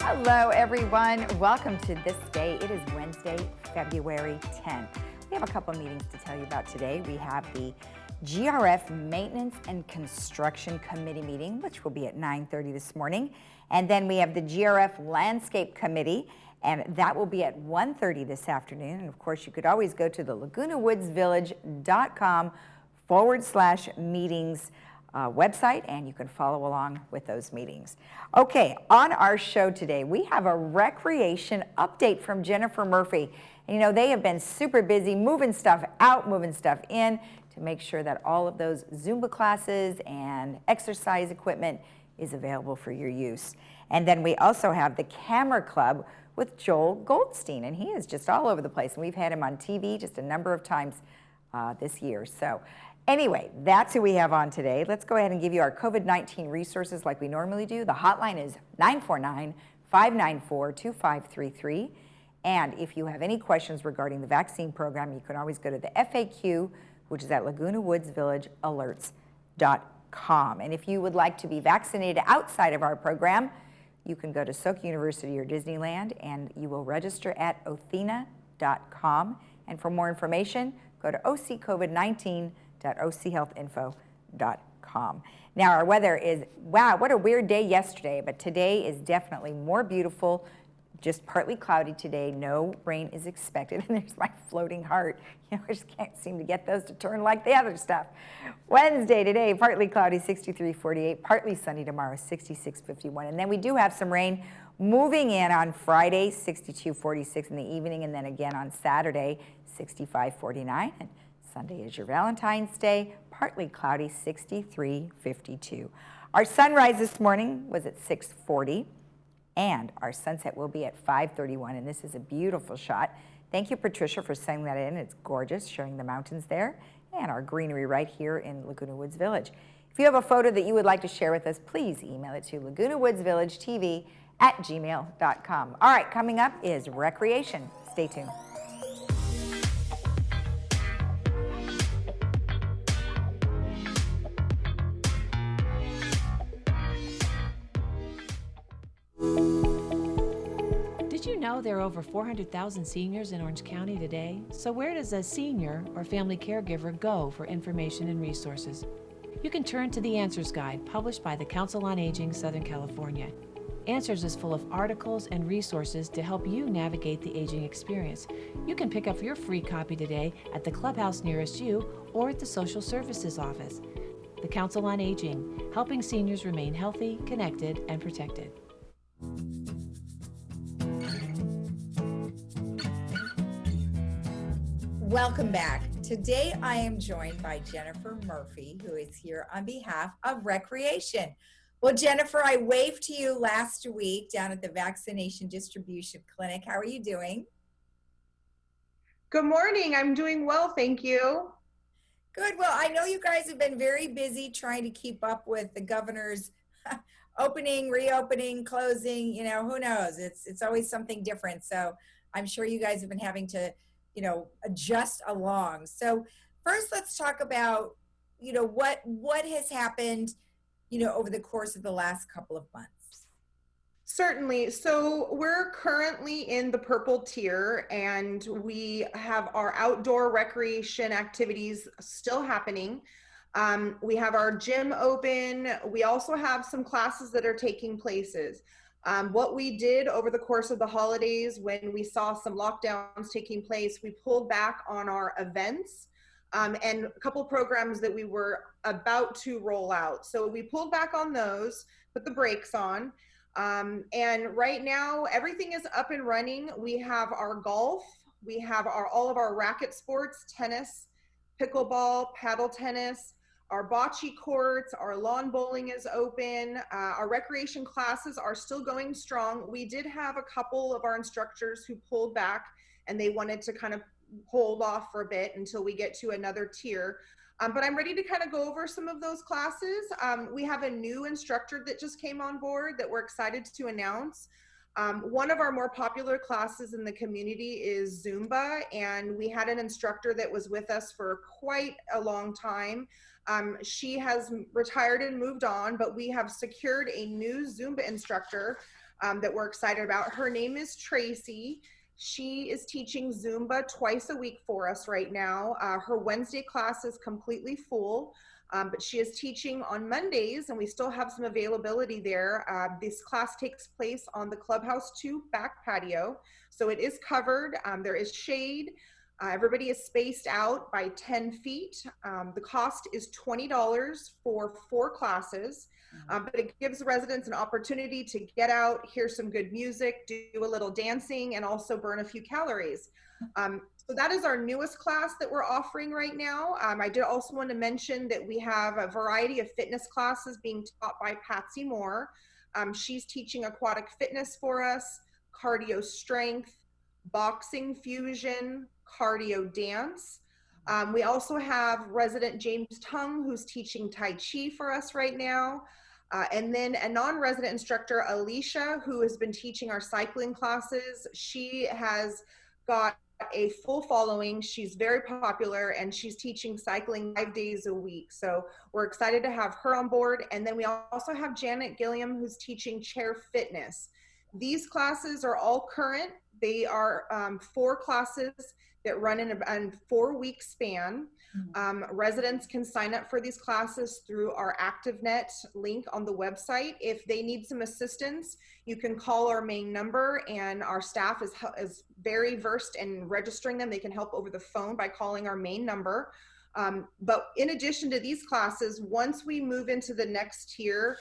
Hello, everyone. Welcome to This Day. It is Wednesday, February 10th. We have a couple meetings to tell you about today. We have the GRF Maintenance and Construction Committee meeting, which will be at 9:30 this morning. And then we have the GRF Landscape Committee, and that will be at 1:30 this afternoon. And of course, you could always go to the lagunawoodsvillage.com/meetings website, and you can follow along with those meetings. Okay, on our show today, we have a recreation update from Jennifer Murphy. And you know, they have been super busy moving stuff out, moving stuff in to make sure that all of those Zumba classes and exercise equipment is available for your use. And then we also have the Camera Club with Joel Goldstein, and he is just all over the place. And we've had him on TV just a number of times this year. So anyway, that's who we have on today. Let's go ahead and give you our COVID-19 resources like we normally do. The hotline is 949-594-2533. And if you have any questions regarding the vaccine program, you can always go to the FAQ, which is at lagunawoodsvillagealerts.com. And if you would like to be vaccinated outside of our program, you can go to Soka University or Disneyland, and you will register at othina.com. And for more information, go to occovid19.ochealthinfo.com. Now, our weather is, wow, what a weird day yesterday, but today is definitely more beautiful. Just partly cloudy today. No rain is expected. And there's my floating heart. You know, I just can't seem to get those to turn like the other stuff. Wednesday today, partly cloudy, 63-48. Partly sunny tomorrow, 66-51. And then we do have some rain moving in on Friday, 62-46 in the evening. And then again on Saturday, 65-49. And Sunday is your Valentine's Day. Partly cloudy, 63-52. Our sunrise this morning was at 6:40. And our sunset will be at 5:31, and this is a beautiful shot. Thank you, Patricia, for sending that in. It's gorgeous, showing the mountains there and our greenery right here in Laguna Woods Village. If you have a photo that you would like to share with us, please email it to lagunawoodsvillagetv@gmail.com. All right, coming up is recreation. Stay tuned. There are over 400,000 seniors in Orange County today, so where does a senior or family caregiver go for information and resources? You can turn to the Answers Guide, published by the Council on Aging Southern California. Answers is full of articles and resources to help you navigate the aging experience. You can pick up your free copy today at the clubhouse nearest you or at the Social Services Office. The Council on Aging, helping seniors remain healthy, connected, and protected. Welcome back. Today I am joined by Jennifer Murphy, who is here on behalf of Recreation. Well, Jennifer, I waved to you last week down at the Vaccination Distribution Clinic. How are you doing? Good morning. I'm doing well, thank you. Good. Well, I know you guys have been very busy trying to keep up with the governor's opening, reopening, closing, you know, who knows? It's always something different. So I'm sure you guys have been having to adjust along. So first, let's talk about, what has happened, over the course of the last couple of months. Certainly. So we're currently in the purple tier, and we have our outdoor recreation activities still happening. We have our gym open. We also have some classes that are taking places. What we did over the course of the holidays, when we saw some lockdowns taking place, we pulled back on our events and a couple of programs that we were about to roll out. So we pulled back on those, put the brakes on. And right now, everything is up and running. We have our golf, we have all of our racket sports, tennis, pickleball, paddle tennis, our bocce courts, our lawn bowling is open. Our recreation classes are still going strong. We did have a couple of our instructors who pulled back, and they wanted to kind of hold off for a bit until we get to another tier. But I'm ready to kind of go over some of those classes. We have a new instructor that just came on board that we're excited to announce. One of our more popular classes in the community is Zumba, and we had an instructor that was with us for quite a long time. She has retired and moved on, but we have secured a new Zumba instructor that we're excited about. Her name is Tracy. She is teaching Zumba twice a week for us right now. Her Wednesday class is completely full, but she is teaching on Mondays, and we still have some availability there. This class takes place on the Clubhouse 2 back patio, so it is covered. There is shade. Everybody is spaced out by 10 feet. The cost is $20 for 4 classes, but it gives residents an opportunity to get out, hear some good music, do a little dancing, and also burn a few calories. So that is our newest class that we're offering right now. I did also want to mention that we have a variety of fitness classes being taught by Patsy Moore. She's teaching aquatic fitness for us, cardio strength, boxing fusion, cardio dance. We also have resident James Tung, who's teaching Tai Chi for us right now. And then a non-resident instructor, Alicia, who has been teaching our cycling classes. She has got a full following. She's very popular, and she's teaching cycling 5 days a week. So we're excited to have her on board. And then we also have Janet Gilliam, who's teaching chair fitness. These classes are all current. They are 4 classes that run in a 4-week span. Residents can sign up for these classes through our ActiveNet link on the website. If they need some assistance, you can call our main number, and our staff is very versed in registering them. They can help over the phone by calling our main number. But in addition to these classes, once we move into the next tier,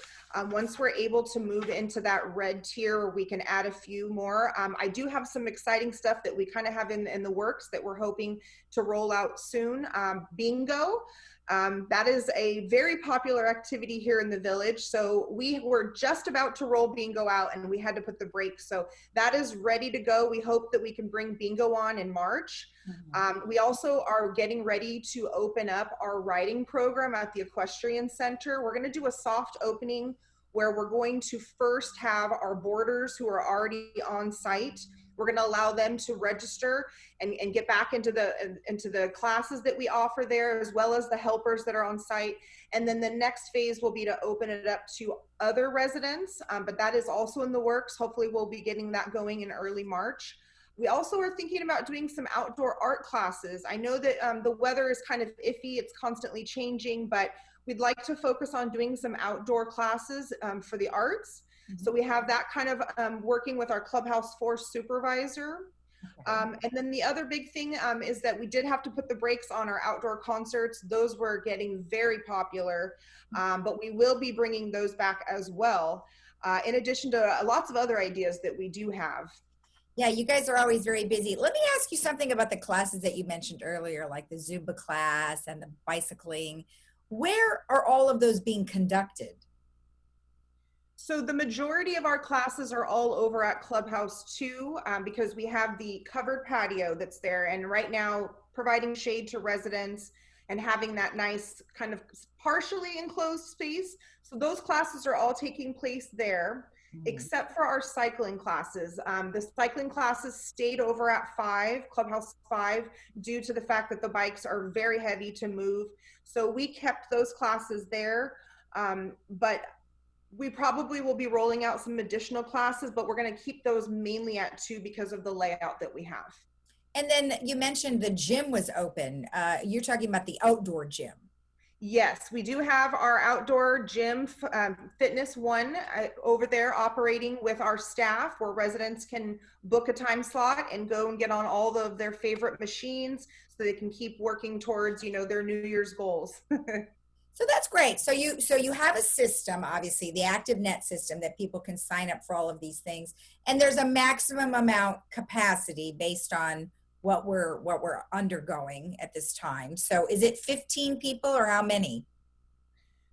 once we're able to move into that red tier, we can add a few more. I do have some exciting stuff that we kind of have in the works that we're hoping to roll out soon. Bingo. That is a very popular activity here in the village. So we were just about to roll bingo out, and we had to put the brakes. So that is ready to go. We hope that we can bring bingo on in March. We also are getting ready to open up our riding program at the Equestrian Center. We're going to do a soft opening where we're going to first have our boarders who are already on site. We're going to allow them to register and get back into the classes that we offer there, as well as the helpers that are on site. And then the next phase will be to open it up to other residents, but that is also in the works. Hopefully we'll be getting that going in early March. We also are thinking about doing some outdoor art classes. I know that the weather is kind of iffy, it's constantly changing, but we'd like to focus on doing some outdoor classes for the arts. So we have that kind of working with our Clubhouse 4 supervisor. And then the other big thing is that we did have to put the brakes on our outdoor concerts. Those were getting very popular, but we will be bringing those back as well, in addition to lots of other ideas that we do have. Yeah, you guys are always very busy. Let me ask you something about the classes that you mentioned earlier, like the Zumba class and the bicycling. Where are all of those being conducted? So the majority of our classes are all over at Clubhouse 2 because we have the covered patio that's there, and right now providing shade to residents and having that nice kind of partially enclosed space. So those classes are all taking place there, except for our cycling classes. The cycling classes stayed over at Clubhouse 5, due to the fact that the bikes are very heavy to move. So we kept those classes there, but we probably will be rolling out some additional classes, but we're going to keep those mainly at 2 because of the layout that we have. And then you mentioned the gym was open. You're talking about the outdoor gym. Yes, we do have our outdoor gym, Fitness One, over there operating with our staff, where residents can book a time slot and go and get on all of their favorite machines so they can keep working towards, their New Year's goals. So that's great. So you have a system, obviously, the ActiveNet system, that people can sign up for all of these things. And there's a maximum amount capacity based on what we're undergoing at this time. So is it 15 people or how many?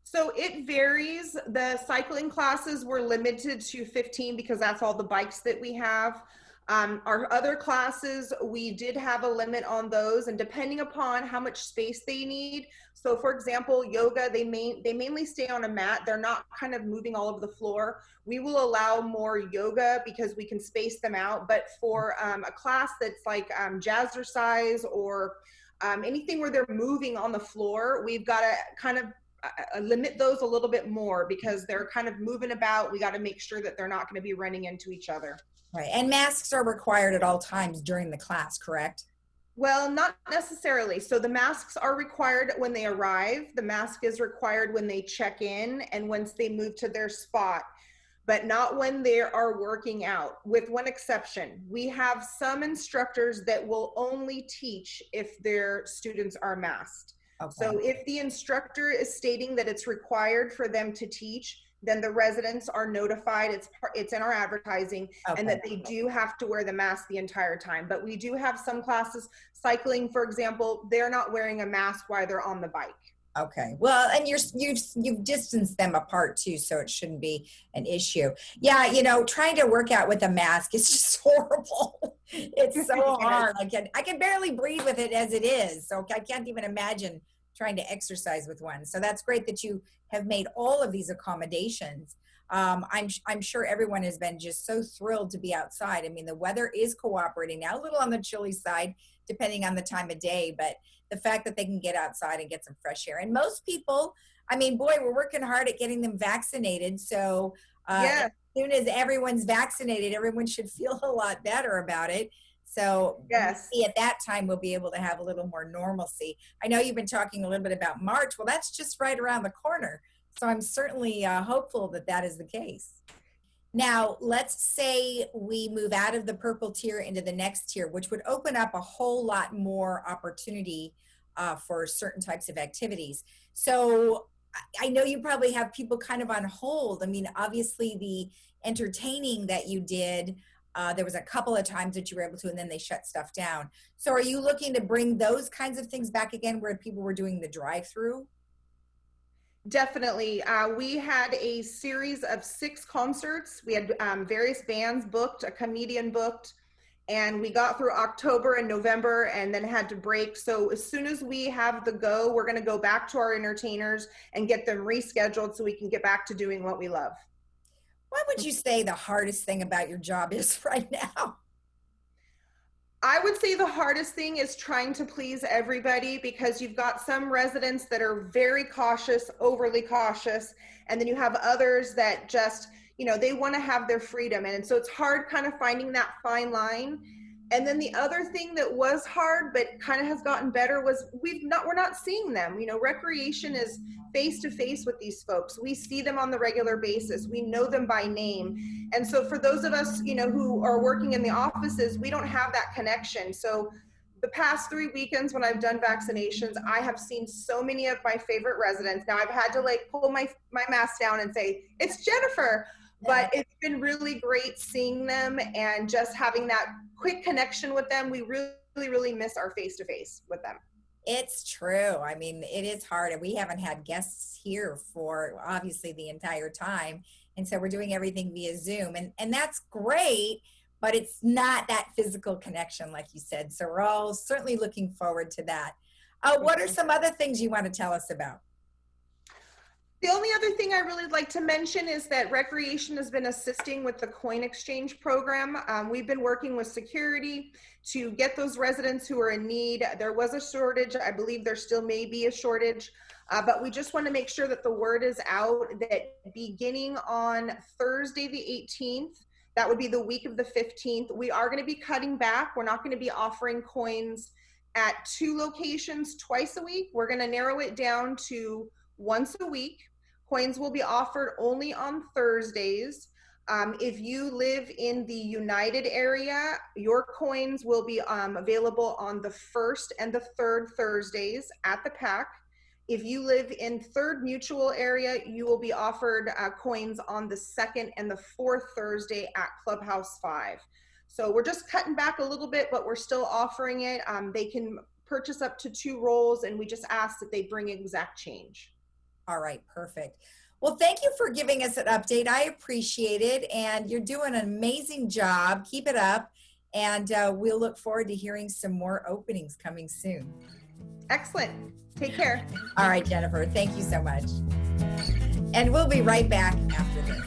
So it varies. The cycling classes were limited to 15 because that's all the bikes that we have. Our other classes, we did have a limit on those, and depending upon how much space they need. So for example, yoga, they mainly stay on a mat. They're not kind of moving all over the floor. We will allow more yoga because we can space them out. But for a class that's like jazzercise or anything where they're moving on the floor, we've got to kind of limit those a little bit more because they're kind of moving about. We got to make sure that they're not going to be running into each other. Right. And masks are required at all times during the class, correct? Well, not necessarily. So the masks are required when they arrive. The mask is required when they check in and once they move to their spot, but not when they are working out, with one exception. We have some instructors that will only teach if their students are masked. Okay. So if the instructor is stating that it's required for them to teach, then the residents are notified, it's in our advertising, Okay. and that they do have to wear the mask the entire time. But we do have some classes, cycling, for example, they're not wearing a mask while they're on the bike. Okay. Well, and you've distanced them apart too, so it shouldn't be an issue. Yeah, you know, trying to work out with a mask is just horrible. It's so hard. I can barely breathe with it as it is. So I can't even imagine trying to exercise with one. So that's great that you have made all of these accommodations. I'm sure everyone has been just so thrilled to be outside. I mean, the weather is cooperating now, a little on the chilly side, depending on the time of day, but the fact that they can get outside and get some fresh air. And most people, I mean, boy, we're working hard at getting them vaccinated. So Yeah. as soon as everyone's vaccinated, everyone should feel a lot better about it. So Yes. maybe at that time, we'll be able to have a little more normalcy. I know you've been talking a little bit about March. Well, that's just right around the corner. So I'm certainly hopeful that that is the case. Now, let's say we move out of the purple tier into the next tier, which would open up a whole lot more opportunity for certain types of activities. So I know you probably have people kind of on hold. I mean, obviously the entertaining that you did, there was a couple of times that you were able to, and then they shut stuff down. So are you looking to bring those kinds of things back again where people were doing the drive-through? Definitely. We had a series of 6 concerts. We had various bands booked, a comedian booked, and we got through October and November and then had to break. So as soon as we have the go, we're going to go back to our entertainers and get them rescheduled so we can get back to doing what we love. What would you say the hardest thing about your job is right now? I would say the hardest thing is trying to please everybody because you've got some residents that are very cautious, overly cautious, and then you have others that just, you know, they want to have their freedom. And so it's hard kind of finding that fine line. And then the other thing that was hard, but kind of has gotten better was we're not seeing them. You know, recreation is face to face with these folks. We see them on the regular basis. We know them by name. And so for those of us, you know, who are working in the offices, we don't have that connection. So the past 3 weekends when I've done vaccinations, I have seen so many of my favorite residents. Now I've had to like pull my mask down and say, it's Jennifer. But it's been really great seeing them and just having that quick connection with them. We really, really miss our face-to-face with them. It's true. I mean, it is hard. And we haven't had guests here for obviously the entire time. And so we're doing everything via Zoom. And that's great, but it's not that physical connection, like you said. So we're all certainly looking forward to that. What are some other things you want to tell us about? The only other thing I really like to mention is that Recreation has been assisting with the coin exchange program. We've been working with security to get those residents who are in need. There was a shortage. I believe there still may be a shortage, but we just want to make sure that the word is out that beginning on Thursday, the 18th, that would be the week of the 15th, we are going to be cutting back. We're not going to be offering coins at 2 locations twice a week. We're going to narrow it down to once a week. Coins will be offered only on Thursdays. If you live in the United area, your coins will be available on the 1st and the 3rd Thursdays at the PAC. If you live in 3rd Mutual area, you will be offered coins on the 2nd and the 4th Thursday at Clubhouse 5. So we're just cutting back a little bit, but we're still offering it. They can purchase up to 2 rolls, and we just ask that they bring exact change. All right, perfect. Well, thank you for giving us an update. I appreciate it. And you're doing an amazing job. Keep it up. And we'll look forward to hearing some more openings coming soon. Excellent. Take care. All right, Jennifer, thank you so much. And we'll be right back after this.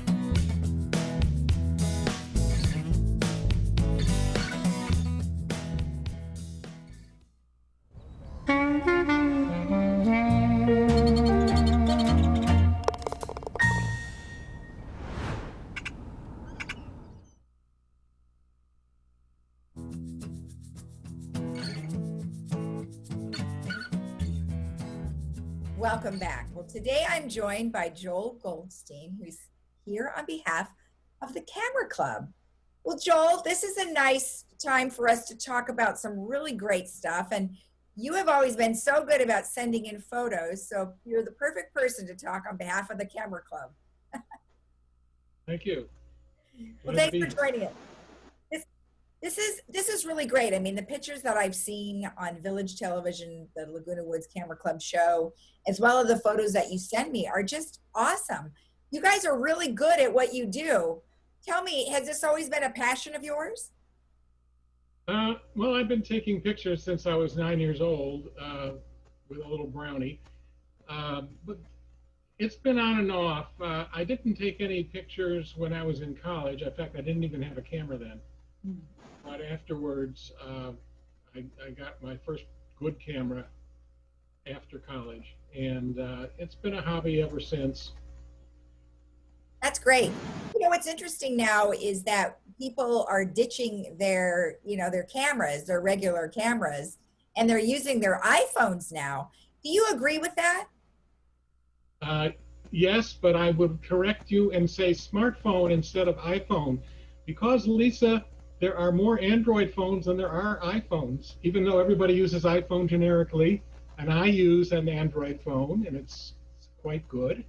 Welcome back. Well, today I'm joined by Joel Goldstein, who's here on behalf of the Camera Club. Well, Joel, this is a nice time for us to talk about some really great stuff. And you have always been so good about sending in photos. So you're the perfect person to talk on behalf of the Camera Club. Thank you. Well, thanks for joining us. This is really great. I mean, the pictures that I've seen on Village Television, the Laguna Woods Camera Club show, as well as the photos that you send me are just awesome. You guys are really good at what you do. Tell me, has this always been a passion of yours? Well, I've been taking pictures since I was 9 years old with a little brownie, but it's been on and off. I didn't take any pictures when I was in college. In fact, I didn't even have a camera then. But afterwards, I got my first good camera after college, and it's been a hobby ever since. That's great. You know, what's interesting now is that people are ditching their, their cameras, their regular cameras, and they're using their iPhones now. Do you agree with that? Yes, but I would correct you and say smartphone instead of iPhone, because, Lisa, there are more Android phones than there are iPhones, even though everybody uses iPhone generically, and I use an Android phone, and it's quite good,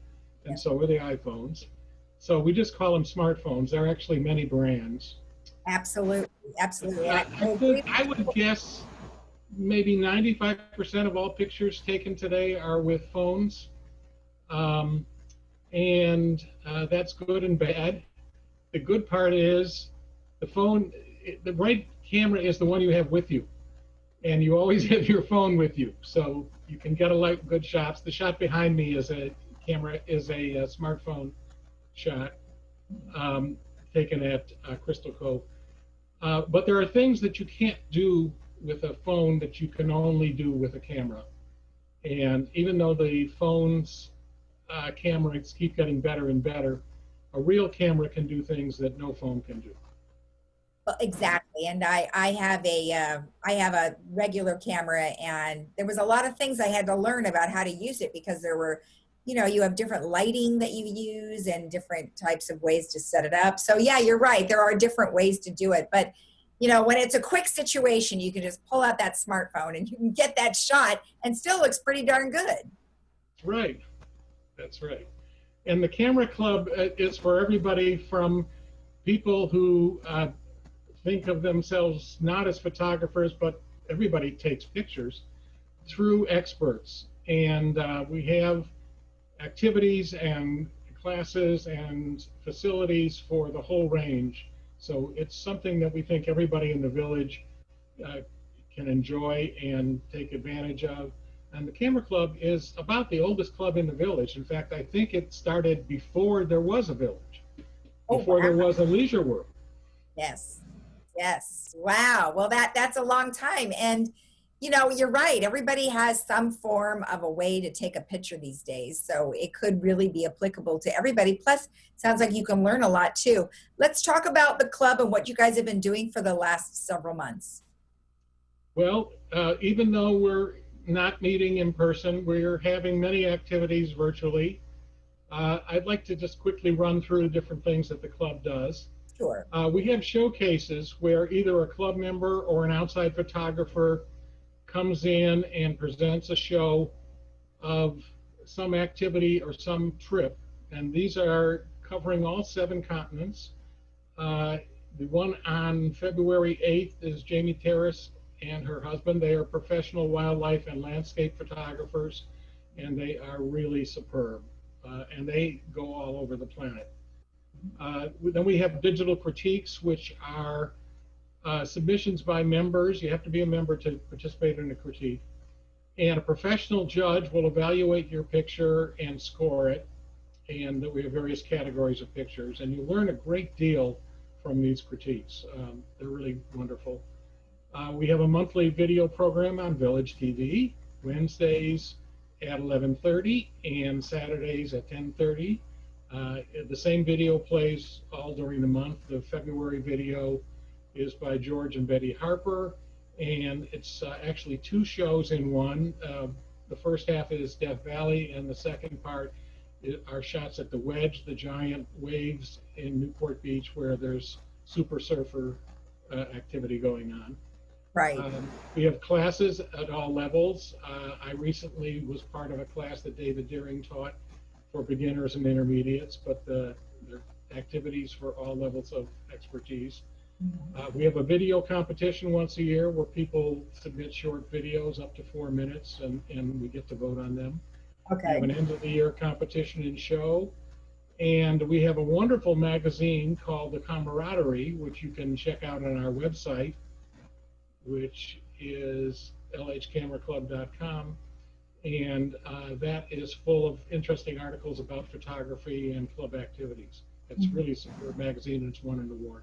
and so are the iPhones. So we just call them smartphones. There are actually many brands. Absolutely, absolutely. I would guess maybe 95% of all pictures taken today are with phones, and that's good and bad. The good part is the phone, the right camera is the one you have with you, and you always have your phone with you, so you can get good shots. The shot behind me is a smartphone shot taken at Crystal Cove. But there are things that you can't do with a phone that you can only do with a camera. And even though the phone's cameras keep getting better and better, a real camera can do things that no phone can do. Well, exactly. And I have a regular camera, and there was a lot of things I had to learn about how to use it, because there were, you have different lighting that you use and different types of ways to set it up. So yeah, you're right. There are different ways to do it. But, when it's a quick situation, you can just pull out that smartphone and you can get that shot and still looks pretty darn good. Right. That's right. And the Camera Club is for everybody from people who think of themselves not as photographers, but everybody takes pictures, through experts. And we have activities and classes and facilities for the whole range. So it's something that we think everybody in the village can enjoy and take advantage of. And the Camera Club is about the oldest club in the village. In fact, I think it started before there was a village, before there was a leisure world. Yes. Yes. Wow. Well, that's a long time. And, you're right. Everybody has some form of a way to take a picture these days. So it could really be applicable to everybody. Plus, sounds like you can learn a lot too. Let's talk about the club and what you guys have been doing for the last several months. Well, even though we're not meeting in person, we're having many activities virtually. I'd like to just quickly run through the different things that the club does. Sure. We have showcases where either a club member or an outside photographer comes in and presents a show of some activity or some trip. And these are covering all 7 continents. The one on February 8th is Jamie Terrace and her husband. They are professional wildlife and landscape photographers, and they are really superb. And they go all over the planet. Then we have digital critiques, which are submissions by members. You have to be a member to participate in a critique. And a professional judge will evaluate your picture and score it. And we have various categories of pictures. And you learn a great deal from these critiques. They're really wonderful. We have a monthly video program on Village TV, Wednesdays at 11:30 and Saturdays at 10:30. The same video plays all during the month. The February video is by George and Betty Harper, and it's actually 2 shows in one. the first half is Death Valley, and the second part are shots at the Wedge, the giant waves in Newport Beach, where there's super surfer activity going on. Right. We have classes at all levels. I recently was part of a class that David Deering taught for beginners and intermediates, but there are activities for all levels of expertise. We have a video competition once a year where people submit short videos up to 4 minutes, and we get to vote on them. We have Okay. an end of the year competition and show. And we have a wonderful magazine called The Camaraderie, which you can check out on our website, which is lhcameraclub.com. And that is full of interesting articles about photography and club activities. It's really a superb magazine, and it's won an award.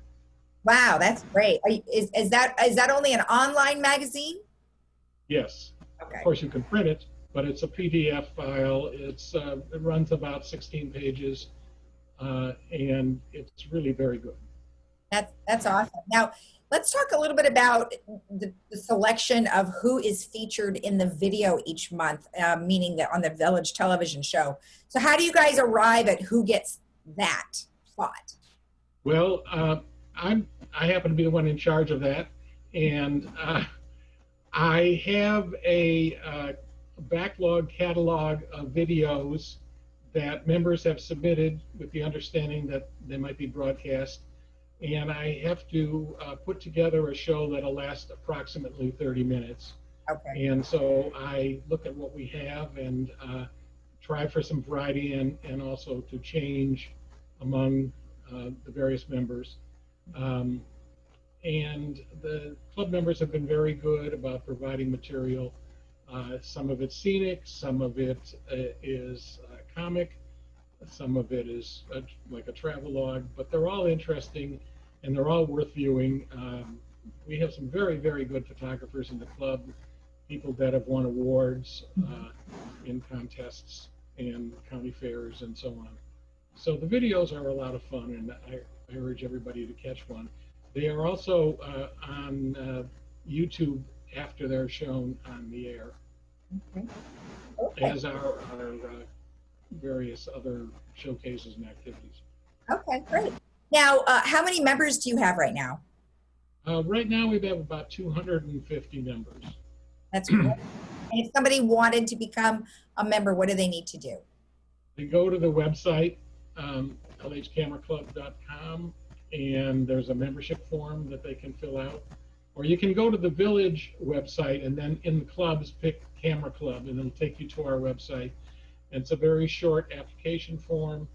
Wow, that's great. Is that only an online magazine? Yes. Okay. Of course, you can print it, but it's a PDF file. It runs about 16 pages, and it's really very good. That's awesome. Now, let's talk a little bit about the selection of who is featured in the video each month, meaning that on the Village television show. So how do you guys arrive at who gets that spot? Well, I happen to be the one in charge of that, and I have a backlog catalog of videos that members have submitted with the understanding that they might be broadcast, and I have to put together a show that'll last approximately 30 minutes. Okay. And so I look at what we have and try for some variety and also to change among the various members. And the club members have been very good about providing material. Some of it's scenic, some of it is comic, some of it is like a travelogue, but they're all interesting and they're all worth viewing. We have some very, very good photographers in the club, people that have won awards in contests and county fairs and so on. So the videos are a lot of fun, and I urge everybody to catch one. They are also on YouTube after they're shown on the air, as are our various other showcases and activities. Okay, great. Now, how many members do you have right now? Right now, we have about 250 members. That's great. And if somebody wanted to become a member, what do they need to do? They go to the website, lhcameraclub.com, and there's a membership form that they can fill out. Or you can go to the Village website and then in the clubs pick Camera Club, and it'll take you to our website. And it's a very short application form,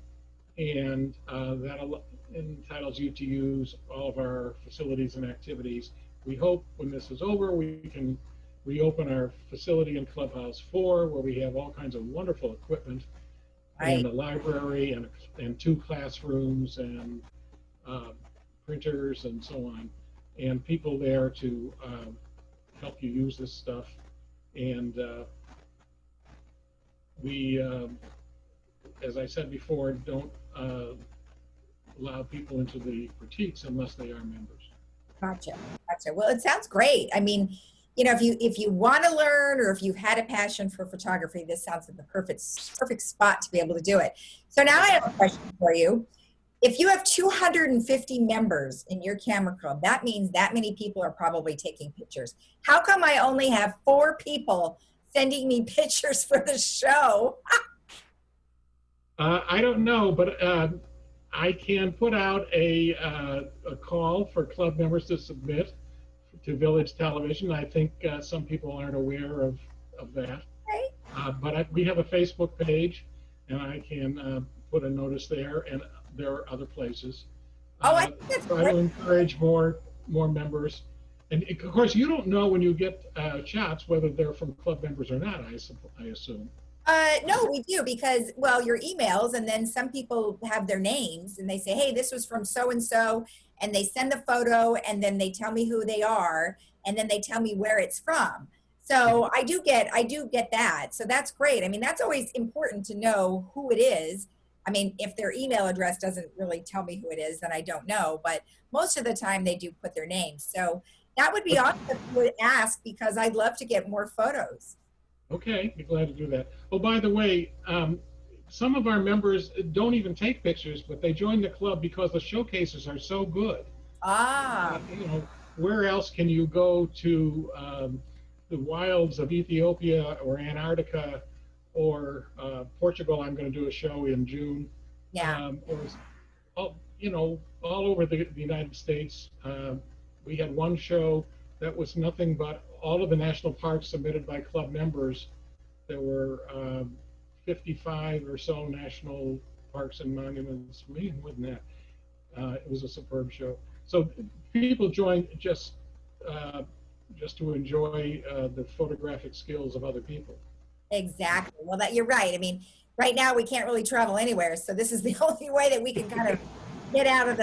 and that entitles you to use all of our facilities and activities. We hope when this is over, we can reopen our facility in Clubhouse 4, where we have all kinds of wonderful equipment, and a library and 2 classrooms and printers and so on, and people there to help you use this stuff. And we, as I said before, don't allow people into the critiques unless they are members. Gotcha. Well, it sounds great. I mean, you know, if you want to learn, or if you've had a passion for photography, this sounds like the perfect spot to be able to do it. So now I have a question for you. If you have 250 members in your camera club, that means that many people are probably taking pictures. How come I only have 4 people sending me pictures for the show? I don't know, but I can put out a call for club members to submit to Village Television. I think some people aren't aware of that. Okay. But we have a Facebook page, and I can put a notice there, and there are other places. Oh, I think that's try great. to encourage more members. And of course, you don't know when you get shots whether they're from club members or not, I assume. No, we do, because, well, your emails, and then some people have their names and they say, hey, this was from so-and-so, and they send the photo, and then they tell me who they are, and then they tell me where it's from. So I do get that. So that's great. I mean, that's always important to know who it is. I mean, if their email address doesn't really tell me who it is, then I don't know. But most of the time they do put their names. So that would be awesome if you would ask, because I'd love to get more photos. Okay, be glad to do that. Oh, by the way, some of our members don't even take pictures, but they join the club because the showcases are so good. Ah, You know, where else can you go to the wilds of Ethiopia or Antarctica or Portugal? I'm going to do a show in June. yeah. Or you know, all over the United States. We had one show that was nothing but all of the national parks submitted by club members. There were 55 or so national parks and monuments, maybe more than that. It was a superb show. So people join just to enjoy the photographic skills of other people. Exactly. Well, that you're right. I mean, right now we can't really travel anywhere, so this is the only way that we can kind of get out of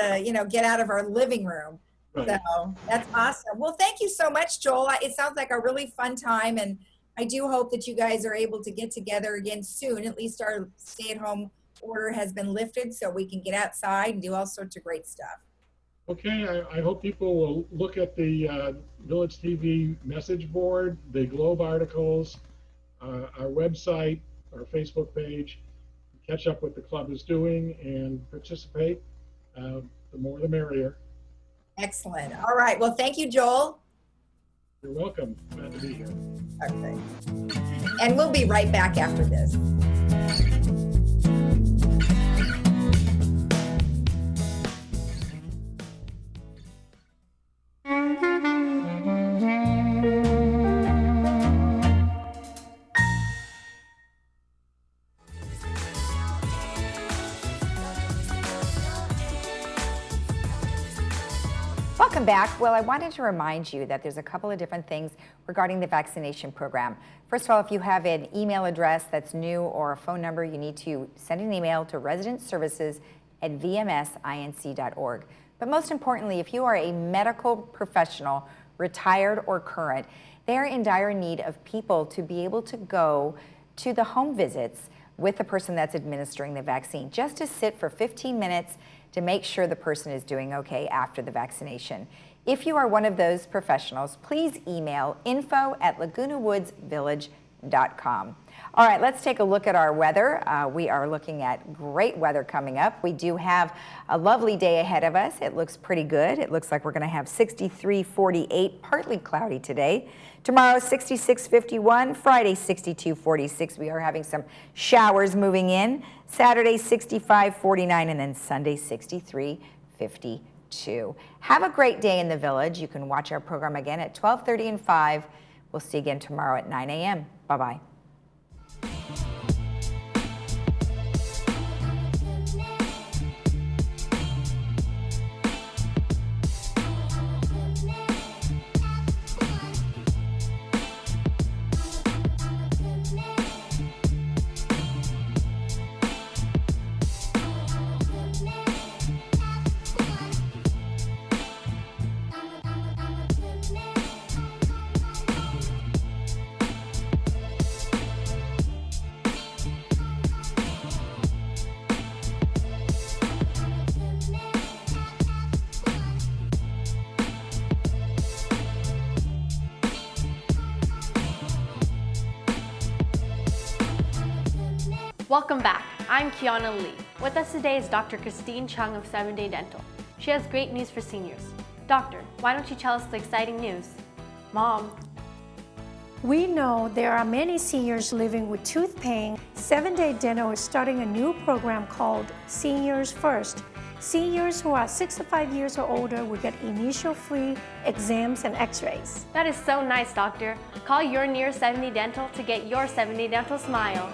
get out of our living room. Right. So that's awesome. Well, thank you so much, Joel. It sounds like a really fun time, and I do hope that you guys are able to get together again soon. At least our stay-at-home order has been lifted, so we can get outside and do all sorts of great stuff. Okay, I hope people will look at the Village TV message board, the Globe articles, our website, our Facebook page, catch up what the club is doing and participate. The more the merrier. Excellent. All right. Well, thank you, Joel. You're welcome. Glad to be here. Okay. And we'll be right back after this. Welcome back. Well, I wanted to remind you that there's a couple of different things regarding the vaccination program. First of all, if you have an email address that's new or a phone number, you need to send an email to residentservices@vmsinc.org. But most importantly, if you are a medical professional, retired or current, they're in dire need of people to be able to go to the home visits with the person that's administering the vaccine, just to sit for 15 minutes to make sure the person is doing okay after the vaccination. If you are one of those professionals, please email info@lagunawoodsvillage.com. All right, let's take a look at our weather. We are looking at great weather coming up. We do have a lovely day ahead of us. It looks pretty good. It looks like we're going to have 63, 48, partly cloudy today. Tomorrow, 66, 51. Friday, 62, 46. We are having some showers moving in. Saturday, 65, 49, and then Sunday, 63, 52. Have a great day in the village. You can watch our program again at 12:30 and 5. We'll see you again tomorrow at 9 a.m. Bye-bye. Welcome back. I'm Kiana Lee. With us today is Dr. Christine Chung of 7-Day Dental. She has great news for seniors. Doctor, why don't you tell us the exciting news? Mom. We know there are many seniors living with tooth pain. 7-Day Dental is starting a new program called Seniors First. Seniors who are 65 years or older will get initial free exams and x-rays. That is so nice, Doctor. Call your nearest 7-Day Dental to get your 7-Day Dental smile.